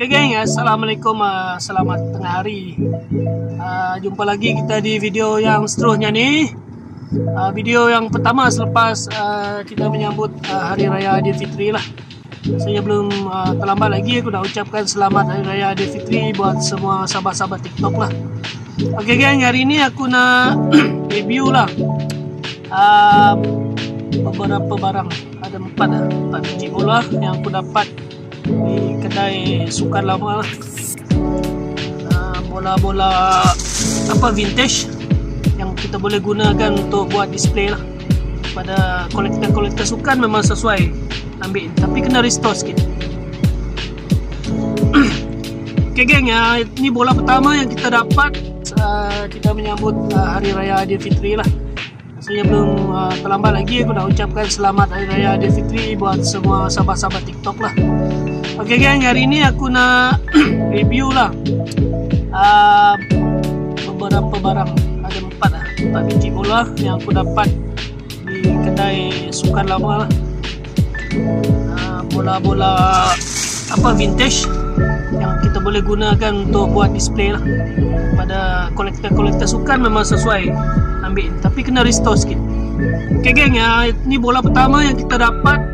Okay geng, Assalamualaikum, selamat tengah hari. Jumpa lagi kita di video yang seterusnya nih. Video yang pertama selepas kita menyambut Hari Raya Aidilfitri lah. Saya belum terlambat lagi, aku dah ucapkan selamat Hari Raya Aidilfitri buat semua sahabat-sahabat TikTok lah. Okay geng, hari ini aku nak review lah beberapa barang. Ada 4 biji bola yang aku dapat di kedai sukan lama, bola-bola vintage yang kita boleh gunakan untuk buat display lah. Pada kolektor-kolektor sukan memang sesuai ambil, tapi kena restore sikit. Okay geng, ini bola pertama yang kita dapat. Kita menyambut Hari Raya Aidilfitri lah. Saya belum terlambat lagi, aku dah ucapkan selamat Hari Raya Aidilfitri buat semua sahabat-sahabat TikTok lah. Okay geng, hari ini aku nak review lah beberapa barang. Ada 4 biji bola yang aku dapat di kedai sukan lama lah. Bola-bola vintage yang kita boleh gunakan untuk buat display lah. Pada kolektor-kolektor sukan memang sesuai ambil, tapi kena restore sikit. Okay geng, ini bola pertama yang kita dapat.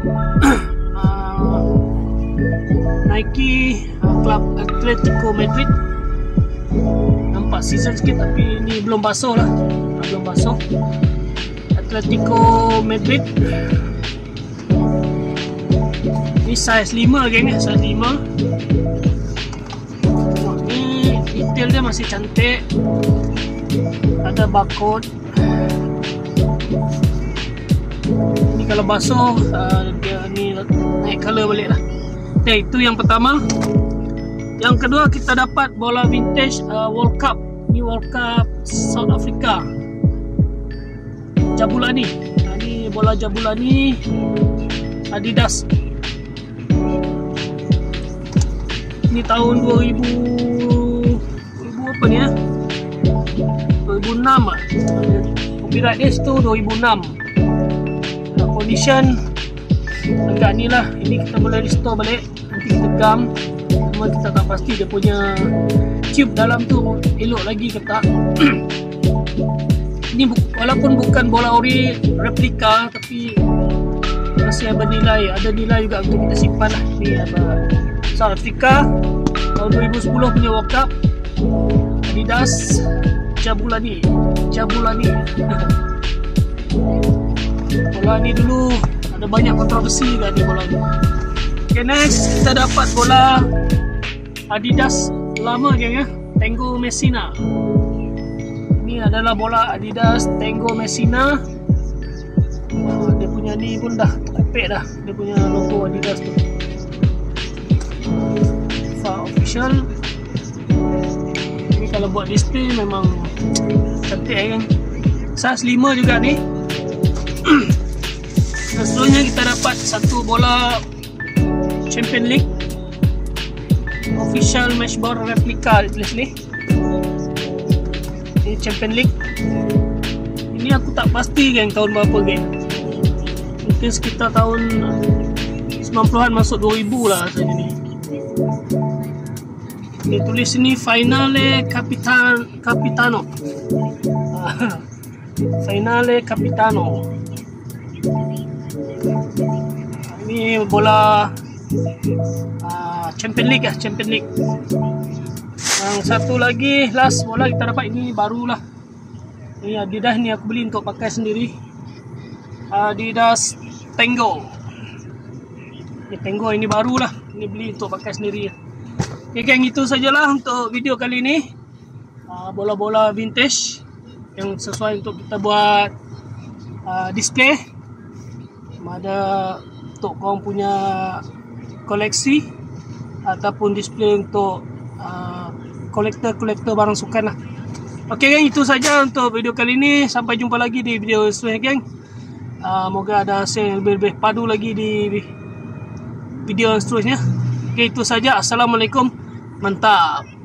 Nike Club Atletico Madrid. Nampak season sikit, tapi ini belum basuh lah, belum basuh. Atletico Madrid. Ini size 5 geng, size 5. Ini detail dia masih cantik. Ada barcode. Ini kalau basuh dia ni naik color balik lah. Okay, itu yang pertama. Yang kedua, kita dapat bola vintage World Cup. Ini World Cup South Africa, Jabulani. Ini bola Jabulani Adidas. Ini tahun 2000 apa ni ya? 2006 lah. Copyright dia tu 2006. Condition agak ni lah. Ini kita boleh restore balik. Nanti kita gam. Cuma kita tak pasti dia punya tube dalam tu elok lagi ke tak. Ini walaupun bukan bola ori replika, tapi masih bernilai. Ada nilai juga untuk kita simpan lah. Ni apa, South Africa tahun 2010 punya World Cup Adidas Jabulani. Bola ni dulu ada banyak kontroversi kan ni bola ni. Okay, next kita dapat bola Adidas lama je ya, Tango Messina. Ini adalah bola Adidas Tango Messina. Dia punya ni pun dah kopek dah, dia punya logo Adidas tu. FIFA official. Ini kalau buat display memang cantik kan. Size 5 juga ni. Seterusnya kita dapat satu bola Champion League official matchball replika ditulis ni. Ini Champion League. Ini aku tak pasti geng tahun berapa geng. Mungkin sekitar tahun 90-an masuk 2000 lah rasanya ni. Dia tulis ni Finale Capitano. Finale Capitano. Ini bola Champion League lah, Champion League. Yang satu lagi last bola kita dapat, ini barulah. Ini Adidas ni aku beli untuk pakai sendiri. Adidas Tango. Ini Tango ini barulah. Ini beli untuk pakai sendiri. Okay geng, itu sajalah untuk video kali ini. Bola-bola vintage yang sesuai untuk kita buat display. Ada untuk korang punya koleksi ataupun display untuk kolektor-kolektor barang sukan lah. Okay geng, itu saja untuk video kali ini. Sampai jumpa lagi di video seterusnya geng. Moga ada hasil yang lebih padu lagi di video seterusnya. Okay, itu saja. Assalamualaikum. Mantap.